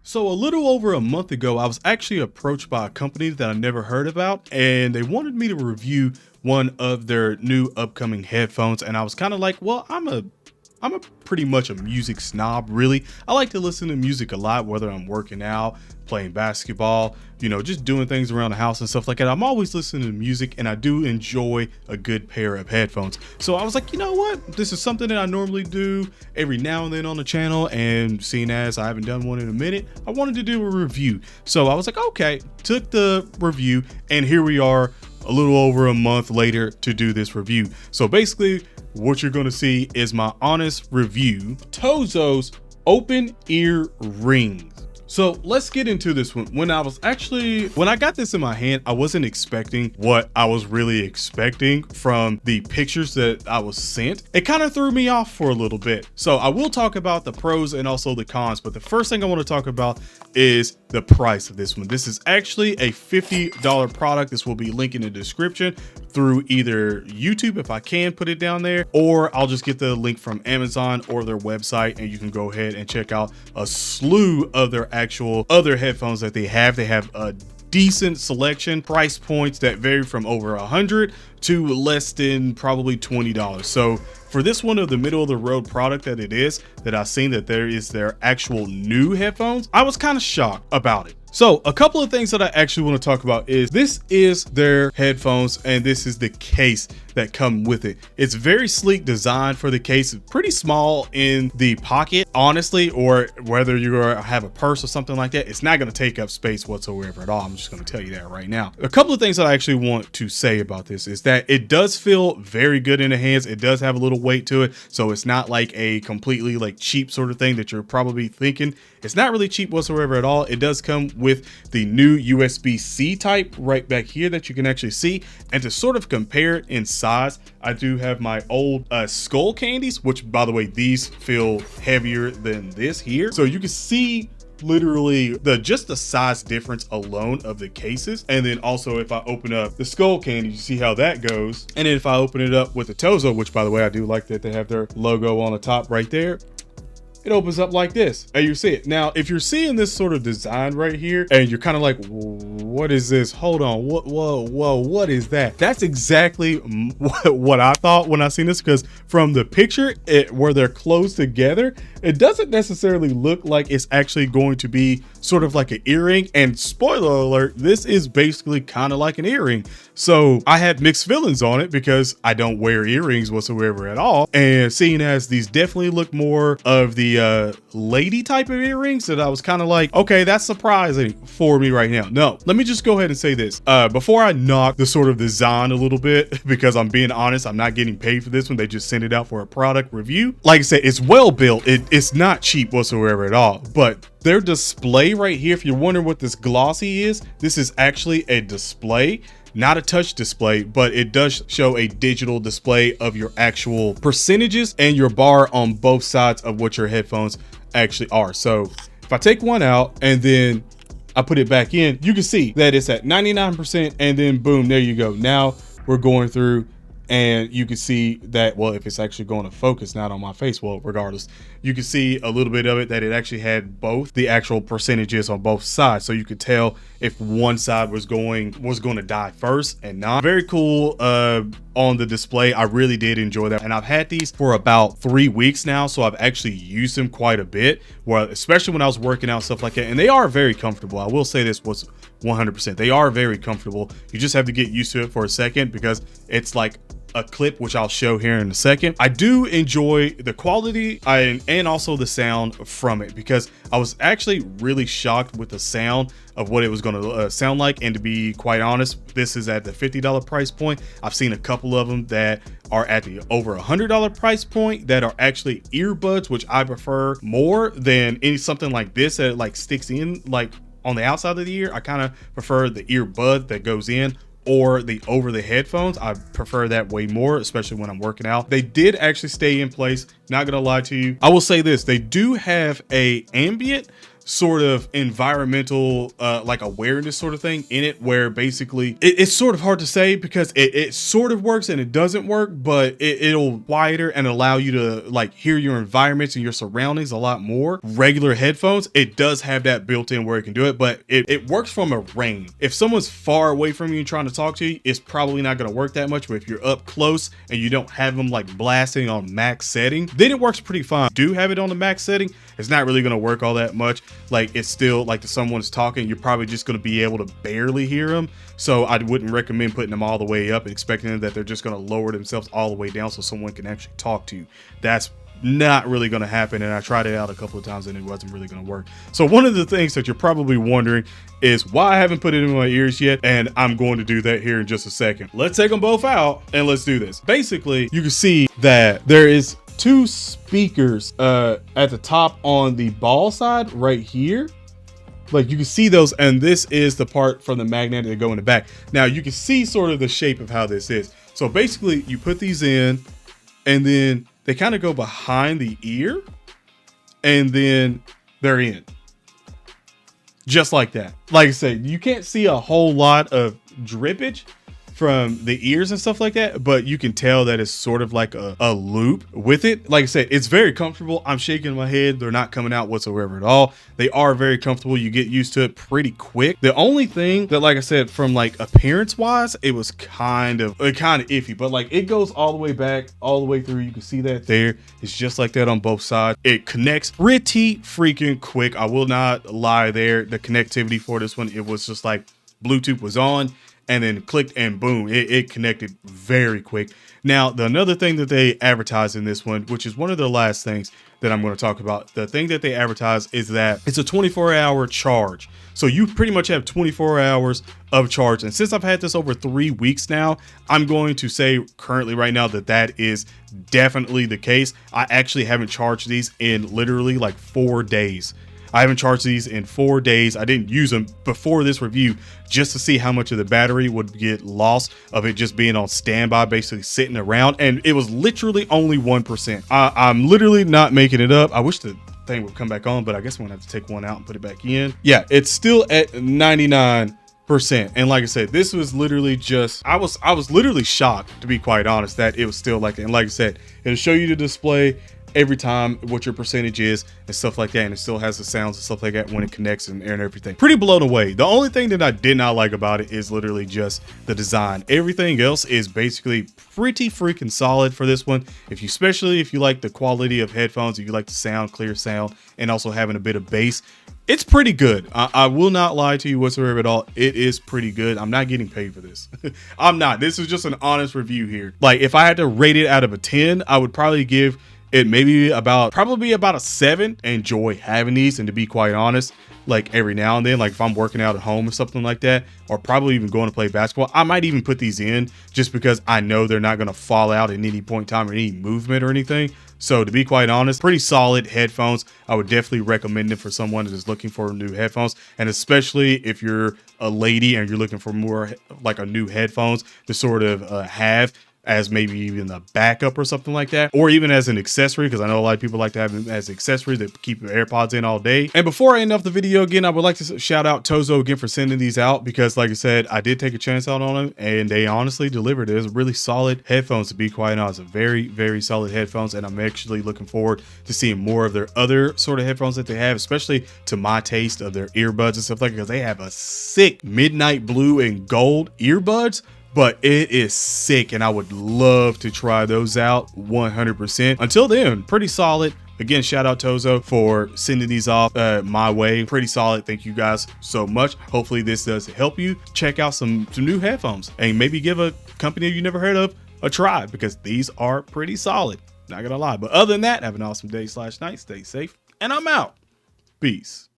So a little over a month ago, I was actually approached by a company that I never heard about, and they wanted me to review one of their new upcoming headphones. And I was kind of like, well, I'm a pretty much a music snob, really. I like to listen to music a lot, whether I'm working out, playing basketball, just doing things around the house and stuff like that. I'm always listening to music, and I do enjoy a good pair of headphones. So I was like, you know what? This is something that I normally do every now and then on the channel, and seeing as I haven't done one in a minute, I wanted to do a review. So I was like, okay, took the review, and here we are a little over a month later to do this review. So basically, what you're going to see is my honest review, Tozo's open ear rings. So let's get into this one. When I got this in my hand, I wasn't expecting what I was really expecting from the pictures that I was sent. It kind of threw me off for a little bit. So I will talk about the pros and also the cons, but the first thing I want to talk about is the price of this one. This is actually a $50 product. This will be linked in the description through either YouTube, if I can put it down there, or I'll just get the link from Amazon or their website, and you can go ahead and check out a slew of their actual other headphones that they have. They have a decent selection, price points that vary from over $100 to less than probably $20. So for this one of the middle of the road product that it is, that I've seen that there is their actual new headphones, I was kind of shocked about it. So a couple of things that I actually want to talk about is this is their headphones, and this is the case that come with it. It's very sleek design for the case. It's pretty small in the pocket, honestly, or whether you have a purse or something like that, it's not going to take up space whatsoever at all. I'm just going to tell you that right now. A couple of things that I actually want to say about this is that it does feel very good in the hands. It does have a little weight to it, so it's not like a completely like cheap sort of thing that you're probably thinking. It's not really cheap whatsoever at all. It does come with the new USB-C type right back here that you can actually see. And to sort of compare it in size, I do have my old skull candies, which by the way, these feel heavier than this here. So you can see literally just the size difference alone of the cases. And then also if I open up the skull candy, you see how that goes. And then if I open it up with the Tozo, which by the way, I do like that they have their logo on the top right there, it opens up like this, and you see it. Now, if you're seeing this sort of design right here, and you're kind of like, what is this? Hold on, whoa, what is that? That's exactly what I thought when I seen this, because from the picture, where they're closed together, it doesn't necessarily look like it's actually going to be sort of like an earring. And spoiler alert, this is basically kind of like an earring. So I had mixed feelings on it because I don't wear earrings whatsoever at all. And seeing as these definitely look more of the lady type of earrings, that I was kind of like, okay, that's surprising for me right now. No, let me just go ahead and say this. Before I knock the sort of design a little bit, because I'm being honest, I'm not getting paid for this one. They just sent it out for a product review. Like I said, it's well built. It's not cheap whatsoever at all, but their display right here, if you're wondering what this glossy is, this is actually a display, not a touch display, but it does show a digital display of your actual percentages and your bar on both sides of what your headphones actually are. So if I take one out and then I put it back in, you can see that it's at 99%, and then boom, there you go. Now we're going through, and you can see that, well, if it's actually going to focus, not on my face, well, regardless, you can see a little bit of it, that it actually had both the actual percentages on both sides. So you could tell if one side was going to die first and not. Very cool on the display. I really did enjoy that. And I've had these for about 3 weeks now, so I've actually used them quite a bit, well, especially when I was working out, stuff like that. And they are very comfortable. I will say this was 100%. They are very comfortable. You just have to get used to it for a second, because it's like a clip, which I'll show here in a second. I do enjoy the quality and also the sound from it, because I was actually really shocked with the sound of what it was going to sound like. And to be quite honest, this is at the $50 price point. I've seen a couple of them that are at the over $100 price point that are actually earbuds, which I prefer more than something like this that like sticks in like on the outside of the ear. I kind of prefer the earbud that goes in, or the over the headphones. I prefer that way more, especially when I'm working out. They did actually stay in place, not gonna lie to you. I will say this, they do have a ambient sort of environmental like awareness sort of thing in it, where basically it's sort of hard to say because it sort of works and it doesn't work, but it'll quieter and allow you to like hear your environments and your surroundings a lot more. Regular headphones, it does have that built in where it can do it, but it works from a range. If someone's far away from you and trying to talk to you, it's probably not going to work that much. But if you're up close and you don't have them like blasting on max setting, then it works pretty fine. Do have it on the max setting, it's not really going to work all that much. Like, it's still like if someone's talking, you're probably just going to be able to barely hear them. So I wouldn't recommend putting them all the way up and expecting that they're just going to lower themselves all the way down so someone can actually talk to you. That's not really going to happen, and I tried it out a couple of times and it wasn't really going to work. So one of the things that you're probably wondering is why I haven't put it in my ears yet, and I'm going to do that here in just a second. Let's take them both out and let's do this. Basically, you can see that there is two speakers at the top on the ball side right here. Like, you can see those, and this is the part from the magnet that go in the back. Now you can see sort of the shape of how this is. So basically you put these in and then they kind of go behind the ear and then they're in. Just like that. Like I said, you can't see a whole lot of drippage from the ears and stuff like that, but you can tell that it's sort of like a loop with it. Like I said, it's very comfortable. I'm shaking my head. They're not coming out whatsoever at all. They are very comfortable. You get used to it pretty quick. The only thing that, like I said, from like appearance wise, it was kind of iffy, but like it goes all the way back, all the way through. You can see that there. It's just like that on both sides. It connects pretty freaking quick. I will not lie there. The connectivity for this one, it was just like Bluetooth was on and then clicked and boom, it connected very quick. Now, another thing that they advertise in this one, which is one of the last things that I'm going to talk about, the thing that they advertise is that it's a 24-hour charge. So you pretty much have 24 hours of charge. And since I've had this over 3 weeks now, I'm going to say currently right now that that is definitely the case. I actually haven't charged these in literally like 4 days. I haven't charged these in 4 days. I didn't use them before this review just to see how much of the battery would get lost of it just being on standby, basically sitting around. And it was literally only 1%. I'm literally not making it up. I wish the thing would come back on, but I guess I'm gonna have to take one out and put it back in. Yeah, it's still at 99%. And like I said, this was literally just, I was literally shocked, to be quite honest, that it was still like that. And like I said, it'll show you the display every time what your percentage is and stuff like that, and it still has the sounds and stuff like that when it connects and everything. Pretty blown away. The only thing that I did not like about it is literally just the design. Everything else is basically pretty freaking solid for this one. Especially if you like the quality of headphones, if you like the sound, clear sound, and also having a bit of bass, it's pretty good. I will not lie to you whatsoever at all. It is pretty good. I'm not getting paid for this. I'm not. This is just an honest review here. Like, if I had to rate it out of a 10, I would probably give it probably about a 7. Enjoy having these, and to be quite honest, like every now and then, like if I'm working out at home or something like that, or probably even going to play basketball, I might even put these in just because I know they're not going to fall out at any point in time or any movement or anything. So to be quite honest, pretty solid headphones. I would definitely recommend it for someone that is looking for new headphones, and especially if you're a lady and you're looking for more like a new headphones to sort of have as maybe even a backup or something like that, or even as an accessory, because I know a lot of people like to have them as accessories that keep your AirPods in all day. And before I end off the video again, I would like to shout out Tozo again for sending these out, because like I said, I did take a chance out on them and they honestly delivered. It was really solid headphones, to be quite honest. Very, very solid headphones, and I'm actually looking forward to seeing more of their other sort of headphones that they have, especially to my taste of their earbuds and stuff like that, because they have a sick midnight blue and gold earbuds. But it is sick, and I would love to try those out 100%. Until then, pretty solid. Again, shout out Tozo for sending these off my way. Pretty solid. Thank you guys so much. Hopefully this does help you check out some new headphones and maybe give a company you never heard of a try, because these are pretty solid. Not gonna lie. But other than that, have an awesome day/night. Stay safe, and I'm out. Peace.